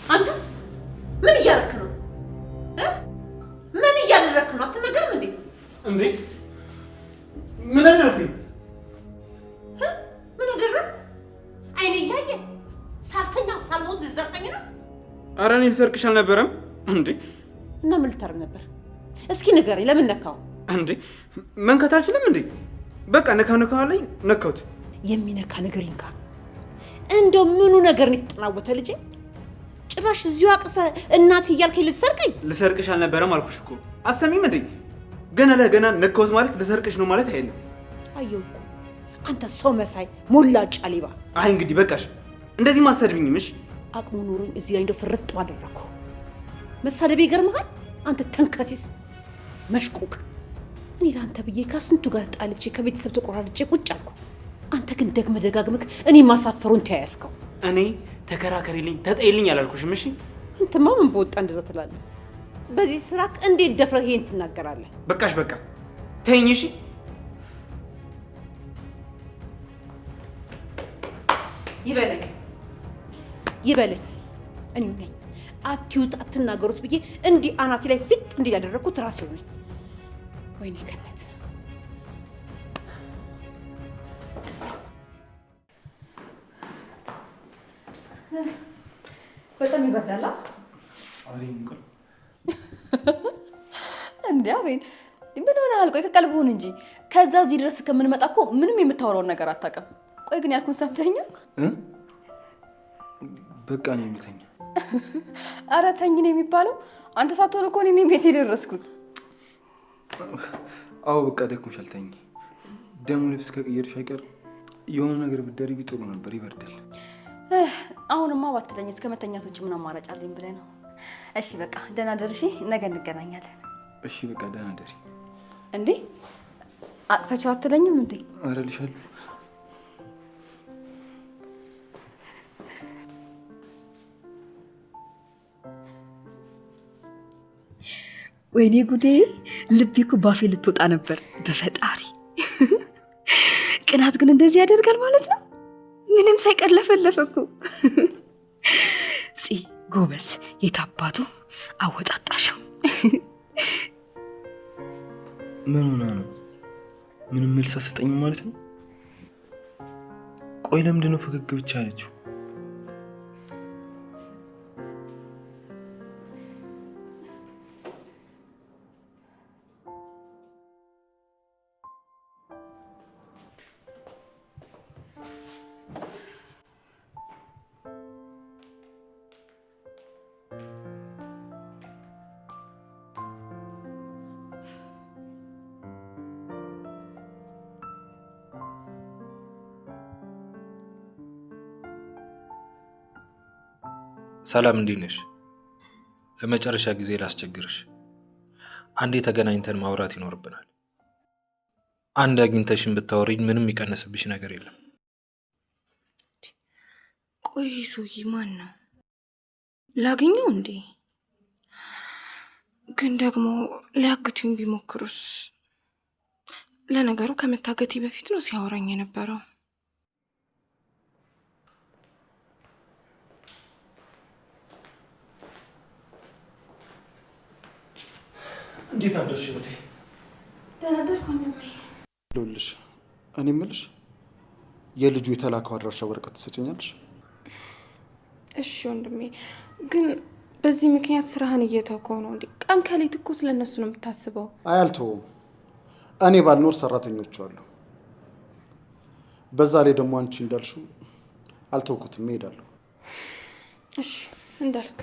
አንተ ምን እያደረክ ነው? ምን እያደረክ ነው? አትነገርም እንዴ? እንዴ ምን አደረኩኝ? ምን አደረክ? አይኔ እያየ ሳልተኛ ሳልሞት ልዘርፈኝ ነው? ኧረ እኔ ልሰርቅሽ አልነበረም እንዴ። እና ምን ልታረግ ነበር? እስኪ ንገረኝ። ለምን ነካው? እንዴ መንካት አልችልም እንዴ? በቃ ነካው አለኝ ነካሁት። የሚነካ ነገር ይንካ። እንደው ምኑ ነገር ነው የተጠናወተ ልጄ? ጭራሽ እዚሁ አቅፈ እናት እያልከኝ ልትሰርቀኝ? ልሰርቅሽ አልነበረም አልኩሽ እኮ አትሰሚም እንዴ? ገና ለገና ነካሁት ማለት ልሰርቅሽ ነው ማለት አይደለም። አየሁ እኮ አንተ ሰው መሳይ ሞላጫ ሌባ። አይ እንግዲህ በቃሽ፣ እንደዚህ ማሰድብኝም። እሺ አቅሙ ኖሮኝ እዚህ ላይ እንደው ፍርጥ ባደረኩ። መሳደቤ ይገርምሃል አንተ ተንከሲስ መሽቁቅ። እኔ ለአንተ ብዬ ከስንቱ ጋር ጣልቼ ከቤተሰብ ተቆራርጬ ቁጭ አልኩ። አንተ ግን ደጋግመህ እኔ ማሳፈሩን ተያያዝከው። እኔ ተከራከሪልኝ ተጠይልኝ አላልኩሽም? እሺ እንትማ ምን በወጣ እንደዛ ትላለህ? በዚህ ስራክ እንዴት ደፍረህ ይሄን ትናገራለህ? በቃሽ፣ በቃ ተይኝ። እሺ ይበለኝ እኔ ነኝ አትዩት አትናገሩት ብዬ እንዲህ አናቴ ላይ ፊት እንዲህ ያደረኩት ራሴው ነኝ። ወይኔ ከነት በጣም ይበርዳል። አሪም ቆይ እንዴ አቤል ምን ሆነሃል? ቆይ ከቀልቡን እንጂ ከዛ እዚህ ድረስ ከምንመጣ እኮ ምንም የምታወራውን ነገር አታውቅም። ቆይ ግን ያልኩን ሰምተኛል? በቃ ነው የሚተኛ። ኧረ ተኝ ነው የሚባለው። አንተ ሳትሆን እኮ እኔ ቤት የደረስኩት። አዎ በቃ ደክሞሻል፣ ተኝ። ደግሞ ልብስ ከቀየርሽ አይቀር የሆነ ነገር ብትደርቢ ጥሩ ነበር፣ ይበርዳል። አሁንማ ባትለኝ እስከ መተኛት ውጭ ምን አማራጭ አለኝ ብለህ ነው? እሺ በቃ ደህና ደር። እሺ ነገ እንገናኛለን። እሺ በቃ ደህና ደሪ። እንዴ አቅፈቻው አትለኝም እንዴ? ኧረ እልሻለሁ። ወይኔ ጉዴ! ልቤ እኮ ባፌ ልትወጣ ነበር። በፈጣሪ ቅናት ግን እንደዚህ ያደርጋል ማለት ነው። ምንም ሳይቀር ለፈለፈ እኮ። ፂ ጎበዝ፣ የታባቱ አወጣጣሽው። ምን ሆና ነው? ምንም መልስ አትሰጠኝም ማለት ነው? ቆይ ለምንድን ነው ፈገግ ብቻ አለችው? ሰላም እንዴት ነሽ? ለመጨረሻ ጊዜ ላስቸግርሽ። አንዴ ተገናኝተን ማውራት ይኖርብናል። አንድ አግኝተሽን ብታወሪኝ ምንም ይቀነስብሽ ነገር የለም። ቆይ ሰውዬ ማን ነው? ላገኘው እንዴ? ግን ደግሞ ሊያግቱኝ ቢሞክሩስ? ለነገሩ ከመታገቴ በፊት ነው ሲያወራኝ የነበረው። እንዴት አደርሽ እህቴ? ደህና አደርኩ ወንድሜ። ልልሽ እኔ የምልሽ የልጁ የተላከው አድራሻ ወረቀት ትሰጭኛለሽ? እሺ ወንድሜ፣ ግን በዚህ ምክንያት ስራህን እየተውከው ነው እንዴ? ቀን ከሌት እኮ ስለነሱ ነው የምታስበው። አያልተውም። እኔ ባልኖር ሰራተኞች አሉ። በዛ ላይ ደግሞ አንቺ እንዳልሽው አልተውኩትም፣ እሄዳለሁ። እሺ እንዳልክ።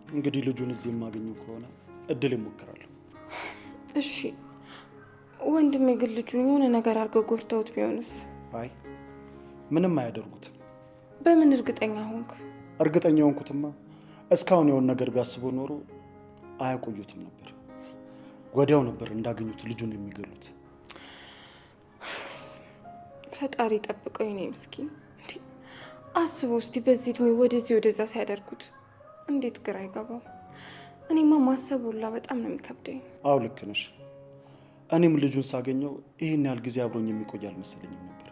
እንግዲህ ልጁን እዚህ የማገኘው ከሆነ እድል ይሞክራለሁ። እሺ ወንድሜ፣ ግን ልጁን የሆነ ነገር አድርገው ጎድተውት ቢሆንስ? አይ ምንም አያደርጉትም። በምን እርግጠኛ ሆንክ? እርግጠኛ ሆንኩትማ እስካሁን የሆነ ነገር ቢያስቡ ኖሮ አያቆዩትም ነበር። ወዲያው ነበር እንዳገኙት ልጁን የሚገሉት። ፈጣሪ ጠብቀው የኔ ምስኪን። አስበው እስቲ በዚህ እድሜ ወደዚህ ወደዛ ሲያደርጉት እንዴት ግራ አይገባው? እኔማ ማሰብ ሁላ በጣም ነው የሚከብደኝ። አዎ ልክ ነሽ። እኔም ልጁን ሳገኘው ይህን ያህል ጊዜ አብሮኝ የሚቆይ አልመሰለኝም ነበር።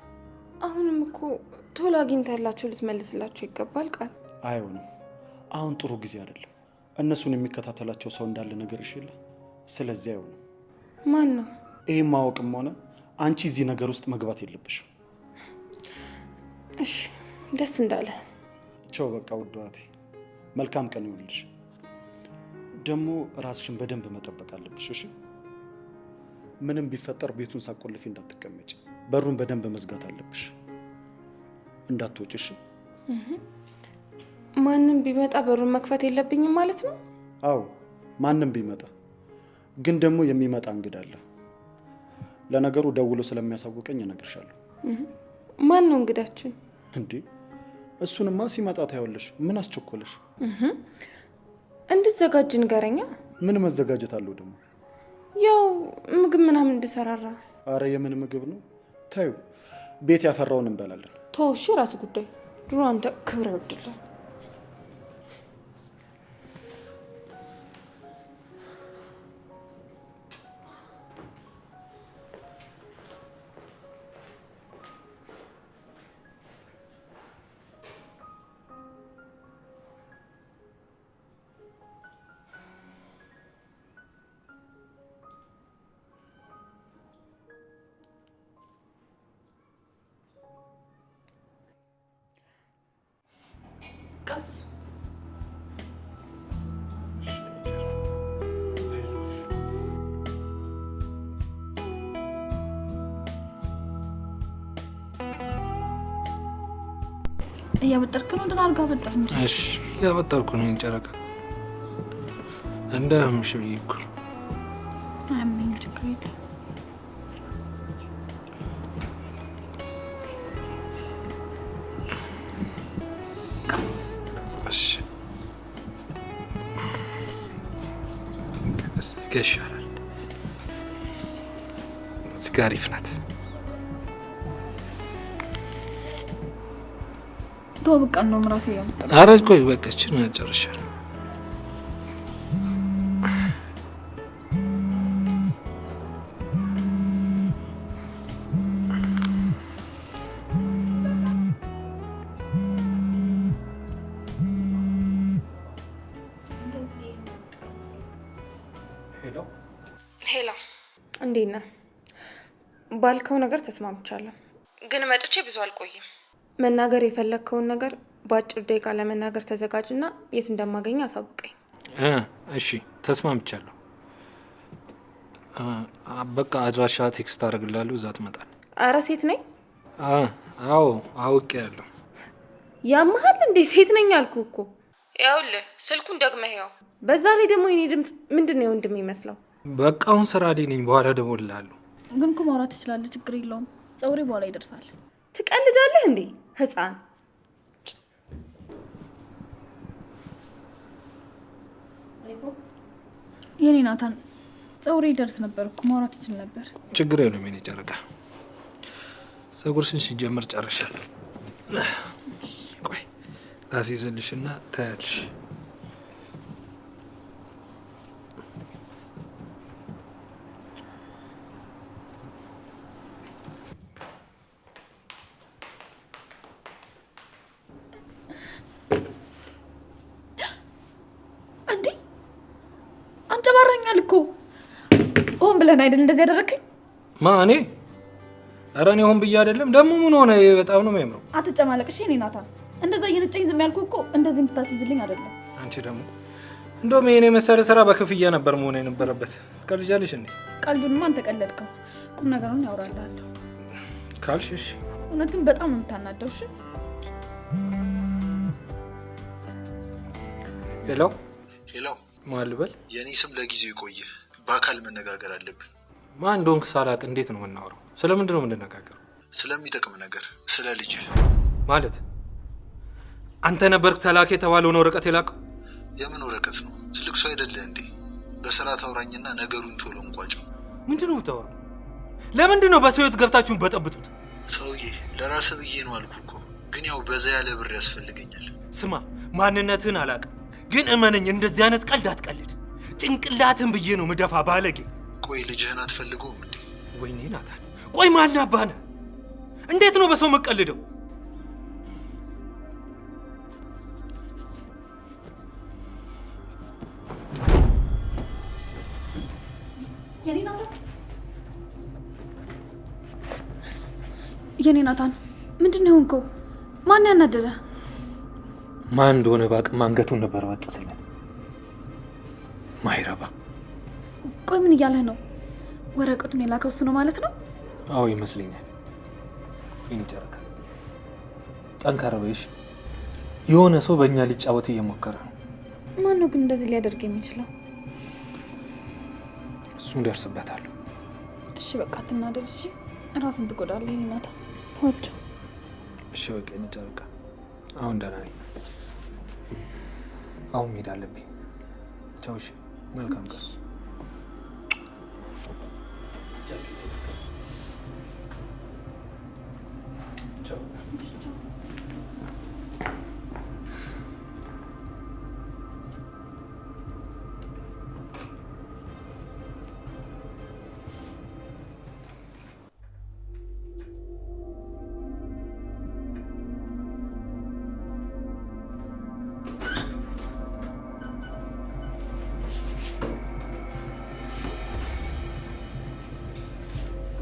አሁንም እኮ ቶሎ አግኝተላቸው ልትመልስላቸው ይገባል ቃል። አይሆንም፣ አሁን ጥሩ ጊዜ አይደለም። እነሱን የሚከታተላቸው ሰው እንዳለ ነገር ይሽለ። ስለዚህ አይሆንም። ማን ነው? ይህም ማወቅም ሆነ አንቺ እዚህ ነገር ውስጥ መግባት የለብሽም። እሺ ደስ እንዳለ ቸው። በቃ ውድ እህቴ መልካም ቀን ይሁንልሽ። ደግሞ ራስሽን በደንብ መጠበቅ አለብሽ እሺ? ምንም ቢፈጠር ቤቱን ሳቆልፊ እንዳትቀመጪ። በሩን በደንብ መዝጋት አለብሽ፣ እንዳትወጪ እሺ? ማንም ቢመጣ በሩን መክፈት የለብኝም ማለት ነው? አዎ ማንም ቢመጣ፣ ግን ደግሞ የሚመጣ እንግዳ አለ። ለነገሩ ደውሎ ስለሚያሳውቀኝ እነግርሻለሁ። ማን ነው እንግዳችን? እንዴ እሱንማ ሲመጣ ታያለሽ። ምን አስቸኮለሽ? እንድትዘጋጅ ንገረኛ። ምን መዘጋጀት አለው ደግሞ? ያው ምግብ ምናምን እንድሰራራ። አረ የምን ምግብ ነው? ታዩ ቤት ያፈራውን እንበላለን። ተውሽ፣ ራስ ጉዳይ። ድሮ አንተ ክብር ይወድልህ። ቀስ እያበጠርክ ነው? እንደ አድርጋ በጠር እንጂ። እሺ እያበጠርኩ ነው። ጨረቃ እንዳያምሽ ብዬሽ እኮ። አያመኝም፣ ችግር የለም። ቀስ እሺ ይሻላል። እዚህ ጋር አሪፍ ናት። ተው በቃ ነው ራሴ ያመጣው። ኧረ ቆይ በቃ እችን ጨርሻለሁ። ሄሎ፣ እንዴት ነህ? ባልከው ነገር ተስማምቻለሁ፣ ግን መጥቼ ብዙ አልቆይም። መናገር የፈለግከውን ነገር በአጭር ደቂቃ ለመናገር ተዘጋጅና የት እንደማገኝ አሳውቀኝ። እሺ ተስማምቻለሁ። በቃ አድራሻ ቴክስት አደርግልሃለሁ፣ እዛ ትመጣለህ። አረ ሴት ነኝ? አዎ አውቄያለሁ። ያመሃል እንዴ? ሴት ነኝ አልኩ እኮ። ያውልህ ስልኩን ደግመህ ያው። በዛ ላይ ደግሞ የኔ ድምፅ ምንድን ነው ወንድም ይመስለው? በቃ አሁን ስራ ላይ ነኝ፣ በኋላ እደውልልሃለሁ። ግን እኮ ማውራት ትችላለህ፣ ችግር የለውም። ፀጉሬ በኋላ ይደርሳል። ትቀልዳለህ እንዴ ህፃን? የኔ ናታን ፀጉሬ ይደርስ ነበር እኮ ማውራት ትችል ነበር። ችግር የለውም የኔ ጨረቃ። ፀጉርሽን ሲጀምር ጨርሻለሁ። ቆይ ላስይዝልሽና ታያለሽ። አንጨባረኛል እኮ። ሆን ብለን አይደል እንደዚህ ያደረከኝ? እኔ? ኧረ እኔ ሆን ብዬ አይደለም። ደግሞ ምን ሆነ? በጣም ነው የሚያምረው። አትጨማለቅ እሺ። እኔ ናታን እንደዛ እየነጨኝ ዝም ያልኩህ እኮ እንደዚህ የምታስይዝልኝ አይደለም። አንቺ ደግሞ እንደውም ይሄን የመሰለ ስራ በክፍያ ነበር መሆን የነበረበት። ትቀልጃለሽ እንዴ? ቀልዱንማ አንተ ቀለድከው። ቁም ነገሩን ያወራልሃለሁ ካልሽ እሺ። እውነት ግን በጣም ነው የምታናደው። እሺ ሄሎ ሄሎ ማን ልበል? የኔ ስም ለጊዜው ይቆየ። በአካል መነጋገር አለብን። ማን እንደሆንክ ሳላቅ እንዴት ነው የምናወራው? ስለምንድን ነው የምንነጋገረው? ስለሚጠቅም ነገር፣ ስለ ልጅ ማለት አንተ ነበርክ ተላክ የተባለውን ወረቀት የላከው? የምን ወረቀት ነው? ትልቅ ሰው አይደለ እንዴ? በስራ ታውራኝና ነገሩን ቶሎ እንቋጨው። ምንድን ነው የምታወራው? ለምንድን ነው በሰው ህይወት ገብታችሁን በጠብጡት? ሰውዬ ለራስህ ብዬ ነው አልኩ እኮ። ግን ያው በዛ ያለ ብር ያስፈልገኛል። ስማ፣ ማንነትህን አላውቅም፣ ግን እመነኝ እንደዚህ አይነት ቀልድ አትቀልድ። ጭንቅላትን ብዬ ነው ምደፋ ባለጌ። ቆይ ልጅህን አትፈልገውም እንዴ? ወይኔ ናታን፣ ቆይ ማን አባህ ነህ? እንዴት ነው በሰው መቀልደው? የኔ ናታን ምንድን ነው የሆንከው? ማን ያናደደ? ማን እንደሆነ ባቅም አንገቱን ነበር በጥስለት። ማይረባ። ቆይ ምን እያለህ ነው? ወረቀቱን የላከው እሱ ነው ማለት ነው? አዎ ይመስለኛል። ይንጨረካ ጠንካራ በይሽ። የሆነ ሰው በእኛ ሊጫወት እየሞከረ ነው። ማን ነው ግን እንደዚህ ሊያደርግ የሚችለው? እሱን ደርስበታለሁ። እሺ በቃ አትናደድ። እሺ ራስን ትጎዳለህ የኔ ናታን። ተወው። እሺ በቃ ይንጨረካ። አሁን ደህና ነኝ። አሁን መሄድ አለብኝ። ቻው። እሺ መልካም ቀን።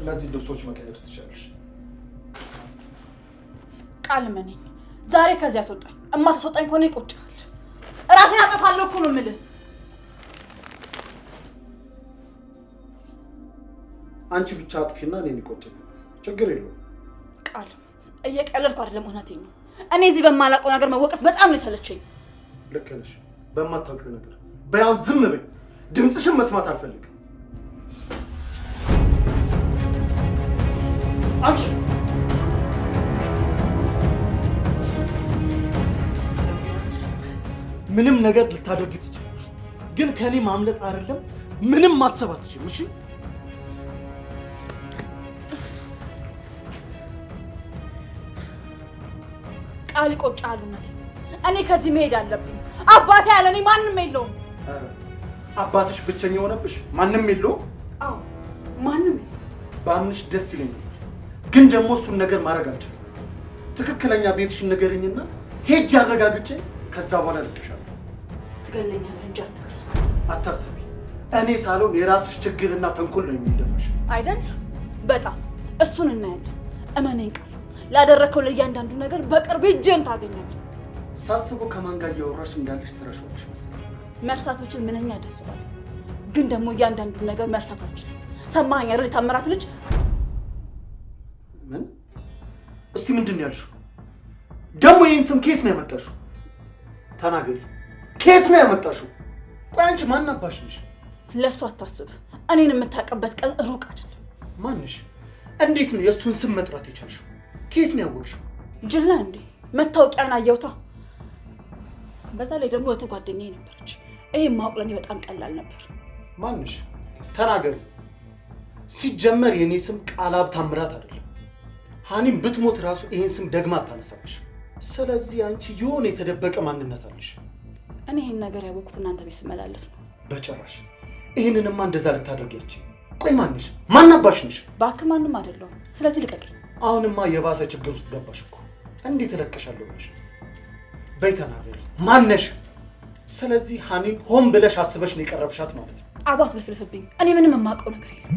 እነዚህ ልብሶች መቀየር ትችላለሽ። ቃል መነኝ። ዛሬ ከዚህ አስወጣኝ። እማታስወጣኝ ከሆነ ይቆጭሃል። ራሴን አጠፋለሁ እኮ ነው የምልህ። አንቺ ብቻ አጥፊና እኔን ይቆጭኝ። ችግር የለውም። ቃል እየቀለድኩ አይደለም፣ እውነቴን ነው። እኔ እዚህ በማላውቀው ነገር መወቀስ በጣም ነው የሰለቸኝ። ልክ ነሽ። በማታውቂው ነገር በያው ዝም በይ። ድምፅሽን መስማት አልፈልግም። አንቺ ምንም ነገር ልታደርጊ ትችላለሽ፣ ግን ከኔ ማምለጥ አይደለም ምንም ማሰብ አትችይም። እሺ ቃል ይቆጫል። እውነቴን እኔ ከዚህ መሄድ አለብኝ። አባቴ ያለ እኔ ማንም የለውም። አባትሽ ብቸኛ ሆነብሽ? ማንም የለውም? አዎ ማንም የለውም። ባምንሽ ደስ ይለኛል፣ ግን ደግሞ እሱን ነገር ማድረግ አልችልም። ትክክለኛ ቤትሽን ንገሪኝና ሄጅ አረጋግጬ ከዛ በኋላ ልክሻለሁ። ትገለኛለህ እንጂ አልነግርህ። አታስቢ፣ እኔ ሳልሆን የራስሽ ችግርና ተንኮል ነው የሚደፋሽ አይደል? በጣም እሱን እናያለን። እመነኝ ቃል፣ ላደረከው ለእያንዳንዱ ነገር በቅርብ እጅን ታገኛለህ። ሳስበው ከማን ጋር እያወራሽ እንዳለሽ ትረሻለሽ መሰለኝ። መርሳት ብችል ምንኛ ደስ ባለ፣ ግን ደግሞ እያንዳንዱ ነገር መርሳት አልችልም። ሰማኸኝ አይደል? የታምራት ልጅ። ምን? እስቲ ምንድን ነው ያልሽው? ደግሞ ይህን ስም ከየት ነው ያመጣሽው? ተናገሪ፣ ከየት ነው ያመጣሽው? ቆይ አንቺ ማን አባሽ ነሽ? ለእሱ አታስብ። እኔን የምታውቅበት ቀን ሩቅ አይደለም። ማንሽ? እንዴት ነው የእሱን ስም መጥራት የቻልሽው? ከየት ነው ያወቅሽው? ጅላ እንዴ? መታወቂያን አየሁታ። በዛ ላይ ደግሞ እህት ጓደኛዬ ነበረች። ይሄን ማወቅ ለእኔ በጣም ቀላል ነበር። ማንሽ? ተናገሪ። ሲጀመር የኔ ስም ቃላብ ታምራት አይደለም። ሀኒም ብትሞት ራሱ ይሄን ስም ደግማ አታነሳሽ። ስለዚህ አንቺ የሆነ የተደበቀ ማንነት አለሽ። እኔ ይሄን ነገር ያወቅሁት እናንተ ቤት ስመላለስ ነው። በጭራሽ ይህንንማ እንደዛ ልታደርጊያች። ቆይ ማንሽ? ማን አባሽ ነሽ? እባክህ ማንም አይደለሁም። ስለዚህ ልቀቅኝ። አሁንማ የባሰ ችግር ውስጥ ገባሽ እኮ። እንዴት እለቅሻለሁ ብለሽ? በይ ተናገሪ፣ ማነሽ? ስለዚህ ሀኒን ሆን ብለሽ አስበሽ ነው የቀረብሻት ማለት ነው። አባት ልፍልፍብኝ። እኔ ምንም የማውቀው ነገር የለም።